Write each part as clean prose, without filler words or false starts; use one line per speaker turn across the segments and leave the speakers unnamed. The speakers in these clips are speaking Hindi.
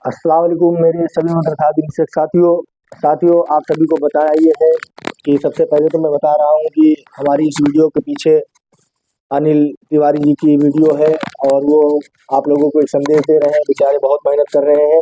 अस्सलाम वालेकुम मेरे सभी मदरसा साथियों साथियों आप सभी को बताया ये है कि सबसे पहले तो मैं बता रहा हूँ कि हमारी इस वीडियो के पीछे अनिल तिवारी जी की वीडियो है और वो आप लोगों को एक संदेश दे रहे हैं। बेचारे बहुत मेहनत कर रहे हैं,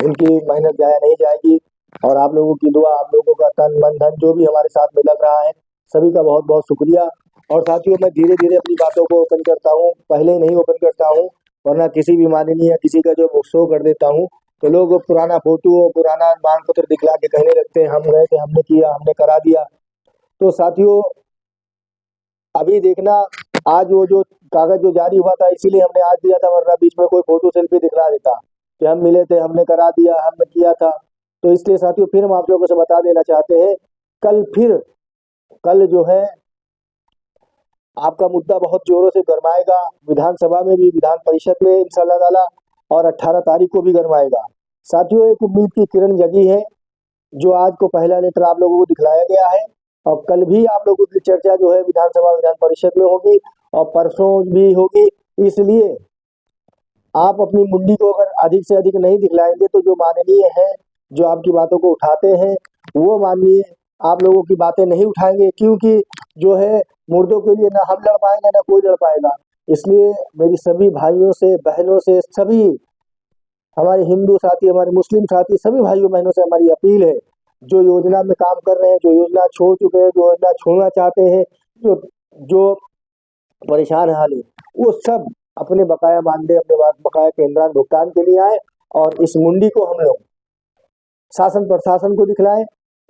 उनकी मेहनत जाया नहीं जाएगी और आप लोगों की दुआ, आप लोगों का तन मन धन जो भी हमारे साथ में लग रहा है, सभी का बहुत बहुत शुक्रिया। और साथियों मैं धीरे धीरे अपनी बातों को ओपन करता हूँ, पहले नहीं ओपन करता हूँ, वरना किसी भी माननीय किसी का जो शो कर देता हूँ तो लोग पुराना फोटो पुराना मांग पत्र दिखला के कहने लगते हैं हम गए थे, हमने किया, हमने करा दिया। तो साथियों अभी देखना, आज वो जो कागज जो जारी हुआ था इसीलिए हमने आज दिया था, वरना बीच में कोई फोटो सेल्फी दिखला देता कि हम मिले थे, हमने करा दिया, हमने किया था। तो इसलिए साथियों फिर हम आप लोगों से बता देना चाहते हैं, कल फिर कल जो है आपका मुद्दा बहुत जोरों से गरमाएगा, विधानसभा में भी, विधान परिषद में इंशाल्लाह ताला, और 18 तारीख को भी गरमाएगा। साथियों एक उम्मीद की किरण जगी है, जो आज को पहला लेटर आप लोगों को दिखलाया गया है और कल भी आप लोगों की चर्चा जो है विधानसभा विधान परिषद में होगी और परसों भी होगी। इसलिए आप अपनी मुंडी को अगर अधिक से अधिक नहीं दिखलाएंगे तो जो माननीय है, जो आपकी बातों को उठाते हैं, वो माननीय आप लोगों की बातें नहीं उठाएंगे, क्योंकि जो है मुर्दों के लिए ना हम लड़ पाएंगे ना कोई लड़ पाएगा। इसलिए मेरी सभी भाइयों से, बहनों से, सभी हमारे हिंदू साथी, हमारे मुस्लिम साथी, सभी भाइयों बहनों से हमारी अपील है, जो योजना में काम कर रहे हैं, जो योजना छोड़ चुके हैं, जो योजना छोड़ना चाहते हैं, जो जो परेशान हाल है, वो सब अपने बकाया मानदेय, अपने बकाया केंद्रांत भुगतान के लिए आए और इस मुंडी को हम लोग शासन प्रशासन को दिखलाएं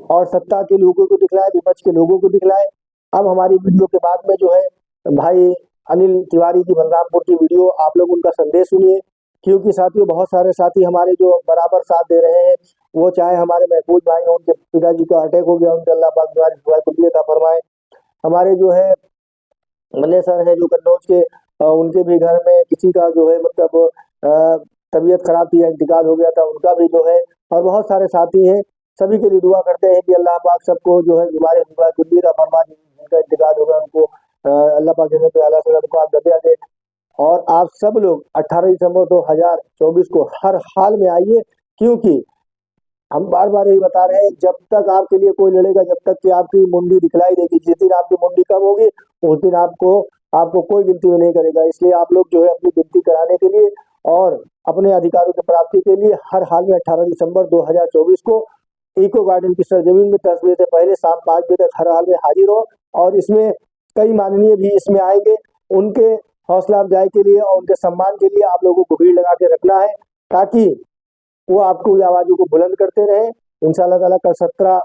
और सत्ता के लोगों को दिखलाएं, विपक्ष के लोगों को दिखलाएं। अब हमारी वीडियो के बाद में जो है भाई अनिल तिवारी की बलरामपुर की वीडियो आप लोग उनका संदेश सुनिए, क्योंकि साथियों बहुत सारे साथी हमारे जो बराबर साथ दे रहे हैं, वो चाहे हमारे महफूज भाई हों, उनके पिताजी का अटैक हो गया, उनके अल्लाह पाक दुआ कुलियत फरमाए। हमारे जो है मन्ने सर हैं जो कन्नौज के, उनके भी घर में किसी का जो है मतलब तबीयत खराब थी, इंतकाल हो गया था, उनका भी जो है, और बहुत सारे साथी हैं, सभी के लिए दुआ करते हैं कि अल्लाह पाक सबको जो है बीमारी दुआ फरमा, जिनका इंतकाल होगा उनको अल्लाह पाक जन्नत पे आला से उनको आप दर्जा दे। और आप सब लोग 18 दिसंबर 2024 को हर हाल में आइए, क्योंकि हम बार बार यही बता रहे हैं, जब तक आपके लिए कोई लड़ेगा, जब तक कि आपकी मुंडी दिखलाई देगी, जिस दिन आपकी मुंडी कम होगी उस दिन आपको आपको कोई गिनती में नहीं करेगा। इसलिए आप लोग जो है अपनी गिनती कराने के लिए और अपने अधिकारों की प्राप्ति के लिए हर हाल में 18 दिसंबर 2024 को इको गार्डन की सरजमीन में 10 बजे से पहले शाम 5 बजे तक हर हाल में हाजिर हो। और इसमें कई माननीय भी इसमें आएंगे, उनके हौसला अफजाई के लिए और उनके सम्मान के लिए आप लोगों को भीड़ लगा के रखना है, ताकि वो आपको आवाजों को बुलंद करते रहे। इंशाल्लाह ताला कल 17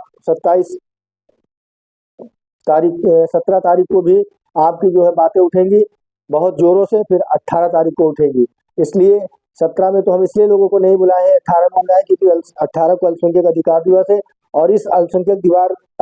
तारीख को भी आपकी जो है बातें उठेंगी बहुत जोरों से, फिर 18 तारीख को उठेगी। इसलिए 17 में तो हम इसलिए लोगों को नहीं बुलाए हैं, 18 में बुलाए क्योंकि 18 को अल्पसंख्यक अधिकार दिवस है और इस अल्पसंख्यक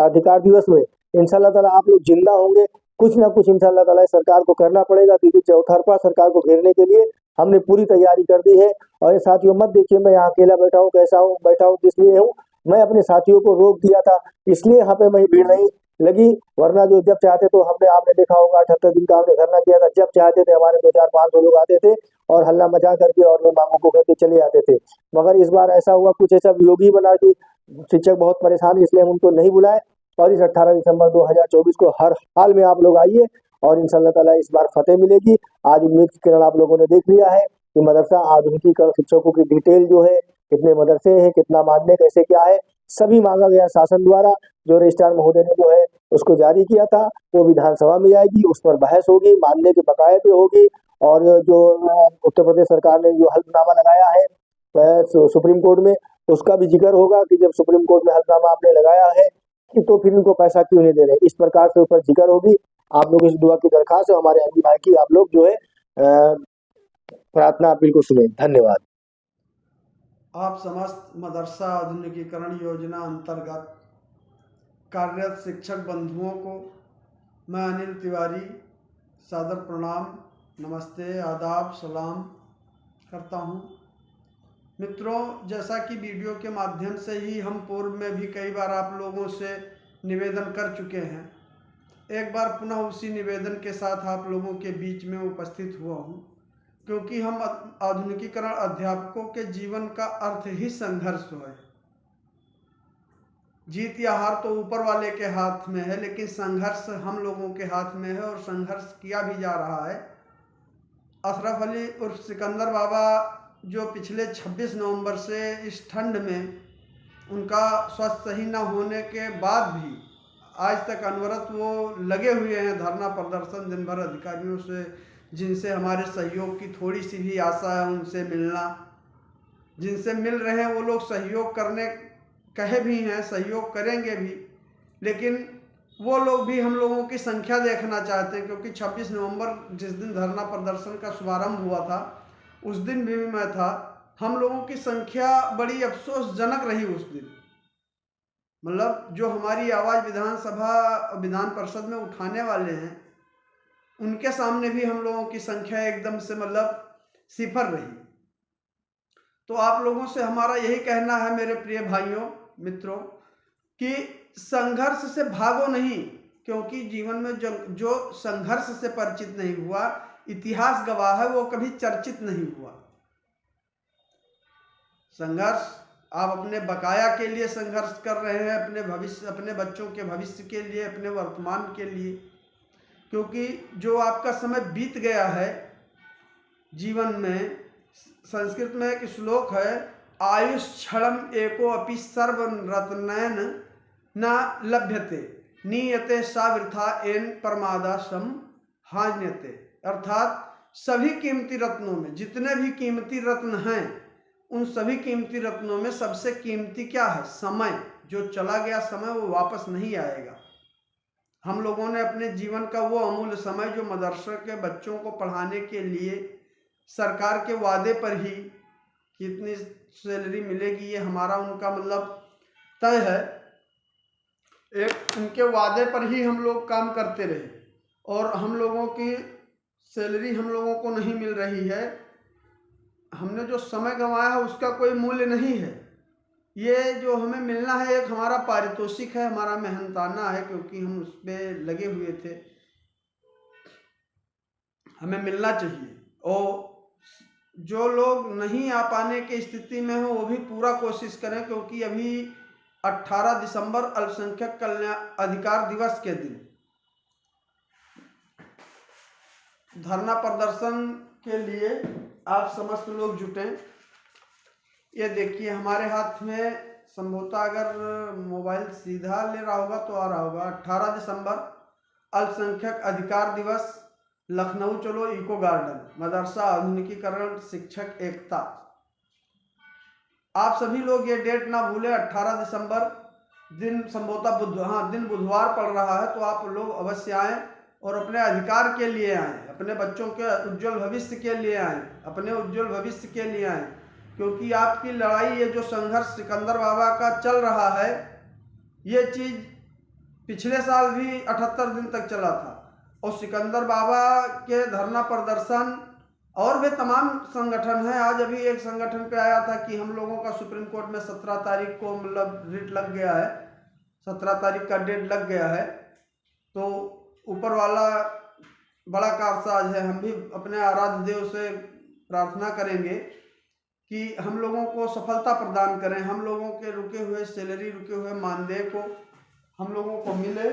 अधिकार दिवस में इंशाल्लाह ताला आप लोग जिंदा होंगे। कुछ ना कुछ इंशाल्लाह ताला इस सरकार को करना पड़ेगा, क्योंकि चौतरफा सरकार को घेरने के लिए हमने पूरी तैयारी कर दी है। और ये साथियों मत देखिए मैं यहाँ अकेला बैठा हूँ, कैसा हूँ बैठा हूँ, किसलिए हूँ, मैं अपने साथियों को रोक दिया था, इसलिए यहाँ पे मैं भीड़ नहीं लगी। वरना जो जब चाहते तो हमने, आपने देखा होगा 78 दिन का हमने धरना किया था, जब चाहते थे हमारे 2 4 500 लोग आते थे और हल्ला मचा करके और वो मांगों को करके चले आते थे। मगर इस बार ऐसा हुआ, कुछ ऐसा योगी बना कि शिक्षक बहुत परेशान है, इसलिए हम उनको नहीं बुलाए। और इस 18 दिसंबर 2024 को हर हाल में आप लोग आइए और इंशाल्लाह ताला इस बार फतेह मिलेगी। आज उम्मीद की किरण आप लोगों ने देख लिया है कि मदरसा आधुनिकीकरण शिक्षकों की डिटेल जो है, कितने मदरसे हैं, कितना मानदेय कैसे क्या है, सभी मांगा गया शासन द्वारा। जो रजिस्ट्रार महोदय ने जो है उसको जारी किया था, वो विधानसभा में जाएगी, उस पर बहस होगी, मानदेय के बकाये पे होगी। और जो उत्तर प्रदेश सरकार ने जो हल्फनामा लगाया है सुप्रीम कोर्ट में, उसका भी जिक्र होगा कि जब सुप्रीम कोर्ट में हल्फनामा आपने लगाया है कि तो फिर इनको पैसा क्यों नहीं दे रहे, इस प्रकार से ऊपर जिक्र होगी। आप लोग इस दुआ की दरखास्त है हमारे अली भाई की, आप लोग जो है प्रार्थना अपील को सुने। धन्यवाद।
आप समस्त मदरसा आधुनिकीकरण योजना अंतर्गत कार्यरत शिक्षक बंधुओं को मैं अनिल तिवारी सादर प्रणाम, नमस्ते, आदाब, सलाम करता हूं। मित्रों, जैसा कि वीडियो के माध्यम से ही हम पूर्व में भी कई बार आप लोगों से निवेदन कर चुके हैं, एक बार पुनः उसी निवेदन के साथ आप लोगों के बीच में उपस्थित हुआ हूं, क्योंकि हम आधुनिकीकरण अध्यापकों के जीवन का अर्थ ही संघर्ष है। जीत या हार तो ऊपर वाले के हाथ में है, लेकिन संघर्ष हम लोगों के हाथ में है और संघर्ष किया भी जा रहा है। अशरफ अली उर्फ सिकंदर बाबा जो पिछले 26 नवंबर से इस ठंड में उनका स्वास्थ्य सही न होने के बाद भी आज तक अनवरत वो लगे हुए हैं धरना प्रदर्शन दिन भर। अधिकारियों से जिनसे हमारे सहयोग की थोड़ी सी भी आशा है उनसे मिलना, जिनसे मिल रहे हैं वो लोग सहयोग करने कहे भी हैं, सहयोग करेंगे भी, लेकिन वो लोग भी हम लोगों की संख्या देखना चाहते हैं। क्योंकि 26 नवंबर जिस दिन धरना प्रदर्शन का शुभारंभ हुआ था उस दिन भी मैं था। हम लोगों की संख्या बड़ी अफसोसजनक रही उस दिन। मतलब जो हमारी आवाज़ विधान परिषद में उठाने वाले हैं उनके सामने भी हम लोगों की संख्या एकदम से मतलब सिफर रही। तो आप लोगों से हमारा यही कहना है मेरे प्रिय भाइयों मित्रों कि संघर्ष से भागो नहीं, क्योंकि जीवन में जो संघर्ष से परिचित नहीं हुआ, इतिहास गवाह है, वो कभी चर्चित नहीं हुआ। संघर्ष आप अपने बकाया के लिए संघर्ष कर रहे हैं, अपने भविष्य, अपने बच्चों के भविष्य के लिए, अपने वर्तमान के लिए, क्योंकि जो आपका समय बीत गया है जीवन में। संस्कृत में एक श्लोक है, आयुष्क्षणम एको अपि सर्वरत्नैन न लभ्यते नीयते सा वृथा एन परमादा सम हान्यते। अर्थात सभी कीमती रत्नों में, जितने भी कीमती रत्न हैं, उन सभी कीमती रत्नों में सबसे कीमती क्या है? समय। जो चला गया समय वो वापस नहीं आएगा। हम लोगों ने अपने जीवन का वो अमूल्य समय जो मदरसे के बच्चों को पढ़ाने के लिए सरकार के वादे पर ही कितनी सैलरी मिलेगी ये हमारा उनका मतलब तय है, एक उनके वादे पर ही हम लोग काम करते रहे और हम लोगों की सैलरी हम लोगों को नहीं मिल रही है। हमने जो समय गंवाया है उसका कोई मूल्य नहीं है। ये जो हमें मिलना है एक हमारा पारितोषिक है, हमारा मेहनताना है, क्योंकि हम उस पर लगे हुए थे, हमें मिलना चाहिए। और जो लोग नहीं आ पाने की स्थिति में हो वो भी पूरा कोशिश करें, क्योंकि अभी 18 दिसंबर अल्पसंख्यक कल्याण अधिकार दिवस के दिन धरना प्रदर्शन के लिए आप समस्त लोग जुटें। ये देखिए हमारे हाथ में संभवतः अगर मोबाइल सीधा ले रहा होगा तो आ रहा होगा, 18 दिसंबर अल्पसंख्यक अधिकार दिवस, लखनऊ चलो इको गार्डन, मदरसा आधुनिकीकरण शिक्षक एकता। आप सभी लोग ये डेट ना भूलें, 18 दिसंबर दिन संभवतः दिन बुधवार पड़ रहा है, तो आप लोग अवश्य आएँ और अपने अधिकार के लिए आएँ, अपने बच्चों के उज्जवल भविष्य के लिए आएँ, अपने उज्जवल भविष्य के लिए आएँ। क्योंकि आपकी लड़ाई, ये जो संघर्ष सिकंदर बाबा का चल रहा है, ये चीज़ पिछले साल भी 78 दिन तक चला था। और सिकंदर बाबा के धरना प्रदर्शन और भी तमाम संगठन हैं। आज अभी एक संगठन पे आया था कि हम लोगों का सुप्रीम कोर्ट में 17 तारीख को मतलब रिट लग गया है, 17 तारीख का डेट लग गया है। तो ऊपर वाला बड़ा कारसाज है। हम भी अपने आराध्य देव से प्रार्थना करेंगे कि हम लोगों को सफलता प्रदान करें, हम लोगों के रुके हुए सैलरी, रुके हुए मानदेय को हम लोगों को मिले।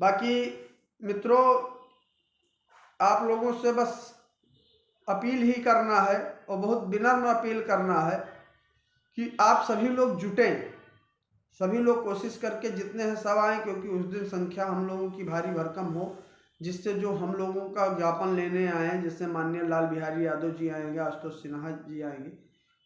बाकी मित्रों, आप लोगों से बस अपील ही करना है और बहुत विनम्र अपील करना है कि आप सभी लोग जुटें, सभी लोग कोशिश करके जितने हैं सब आएँ, क्योंकि उस दिन संख्या हम लोगों की भारी भरकम हो, जिससे जो हम लोगों का ज्ञापन लेने आए हैं, जैसे माननीय लाल बिहारी यादव जी आएंगे, आशुतोष सिन्हा जी आएंगे,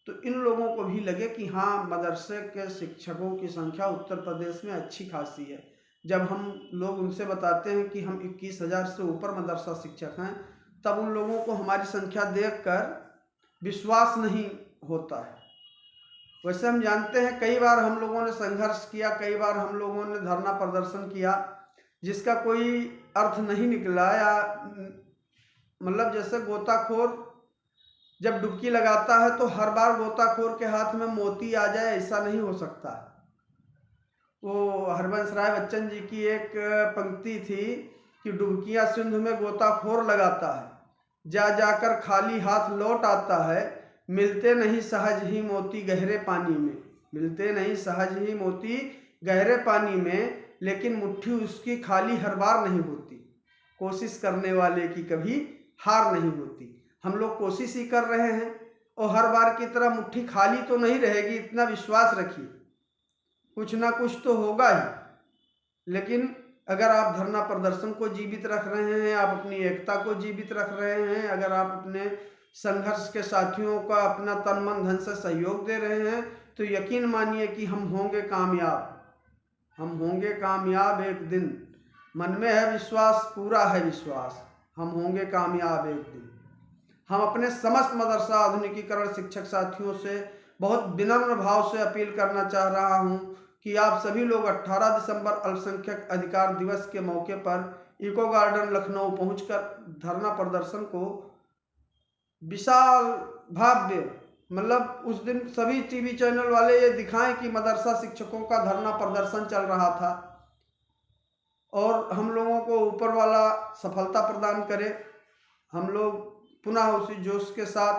तो इन लोगों को भी लगे कि हाँ, मदरसे के शिक्षकों की संख्या उत्तर प्रदेश में अच्छी खासी है। जब हम लोग उनसे बताते हैं कि हम 21,000 से ऊपर मदरसा शिक्षक हैं, तब उन लोगों को हमारी संख्या देखकर विश्वास नहीं होता है। वैसे हम जानते हैं कई बार हम लोगों ने संघर्ष किया, कई बार हम लोगों ने धरना प्रदर्शन किया जिसका कोई अर्थ नहीं निकला, या मतलब जैसे गोताखोर जब डुबकी लगाता है तो हर बार गोताखोर के हाथ में मोती आ जाए, ऐसा नहीं हो सकता। वो हरबंस राय बच्चन जी की एक पंक्ति थी कि कि डुबकियां सिंधु में गोताखोर लगाता है, जा जाकर खाली हाथ लौट आता है। मिलते नहीं सहज ही मोती गहरे पानी में, मिलते नहीं सहज ही मोती गहरे पानी में, लेकिन मुट्ठी उसकी खाली हर बार नहीं होती। कोशिश करने वाले की कभी हार नहीं होती। हम लोग कोशिश ही कर रहे हैं और हर बार की तरह मुट्ठी खाली तो नहीं रहेगी, इतना विश्वास रखिए, कुछ ना कुछ तो होगा ही। लेकिन अगर आप धरना प्रदर्शन को जीवित रख रहे हैं, आप अपनी एकता को जीवित रख रहे हैं, अगर आप अपने संघर्ष के साथियों का अपना तन मन धन से सहयोग दे रहे हैं, तो यकीन मानिए कि हम होंगे कामयाब, हम होंगे कामयाब एक दिन। मन में है विश्वास, पूरा है विश्वास, हम होंगे कामयाब एक दिन। हम अपने समस्त मदरसा आधुनिकीकरण शिक्षक साथियों से बहुत विनम्र भाव से अपील करना चाह रहा हूं कि आप सभी लोग 18 दिसंबर अल्पसंख्यक अधिकार दिवस के मौके पर इको गार्डन लखनऊ पहुंचकर धरना प्रदर्शन को विशाल भव्य, मतलब उस दिन सभी टीवी चैनल वाले ये दिखाएं कि मदरसा शिक्षकों का धरना प्रदर्शन चल रहा था, और हम लोगों को ऊपर वाला सफलता प्रदान करे। हम लोग पुनः उसी जोश के साथ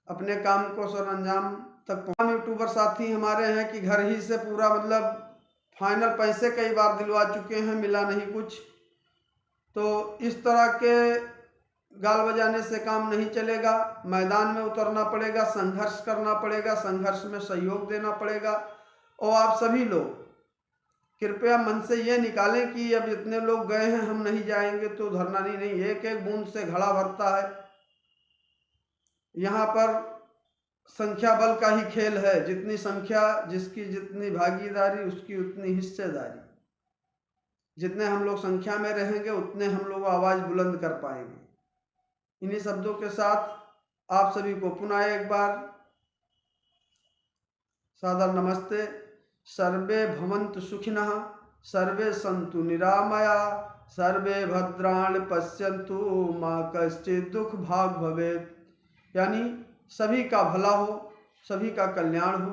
अपने काम को सरअंजाम तक पहुंचा। यूट्यूबर साथी हमारे हैं कि घर ही से पूरा मतलब फाइनल पैसे कई बार दिलवा चुके हैं, मिला नहीं कुछ। तो इस तरह के गाल बजाने से काम नहीं चलेगा, मैदान में उतरना पड़ेगा, संघर्ष करना पड़ेगा, संघर्ष में सहयोग देना पड़ेगा। और आप सभी लोग कृपया मन से ये निकालें कि अब इतने लोग गए हैं, हम नहीं जाएंगे तो धरना नहीं, एक एक बूंद से घड़ा भरता है। यहाँ पर संख्या बल का ही खेल है, जितनी संख्या जिसकी जितनी भागीदारी उसकी उतनी हिस्सेदारी। जितने हम लोग संख्या में रहेंगे उतने हम लोग आवाज़ बुलंद कर पाएंगे। इन्हीं शब्दों के साथ आप सभी को पुनः एक बार सादर नमस्ते। सर्वे भवन्तु सुखिनः, सर्वे सन्तु निरामया, सर्वे भद्राणि पश्यन्तु मा कश्चित् दुःख भाग् भवेत्। यानी सभी का भला हो, सभी का कल्याण हो,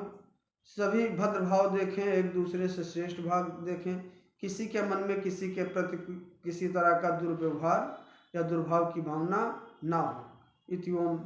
सभी भद्र भाव देखें, एक दूसरे से श्रेष्ठ भाव देखें, किसी के मन में किसी के प्रति किसी तरह का दुर्व्यवहार या दुर्भाव की भावना ना हो। इति ओम।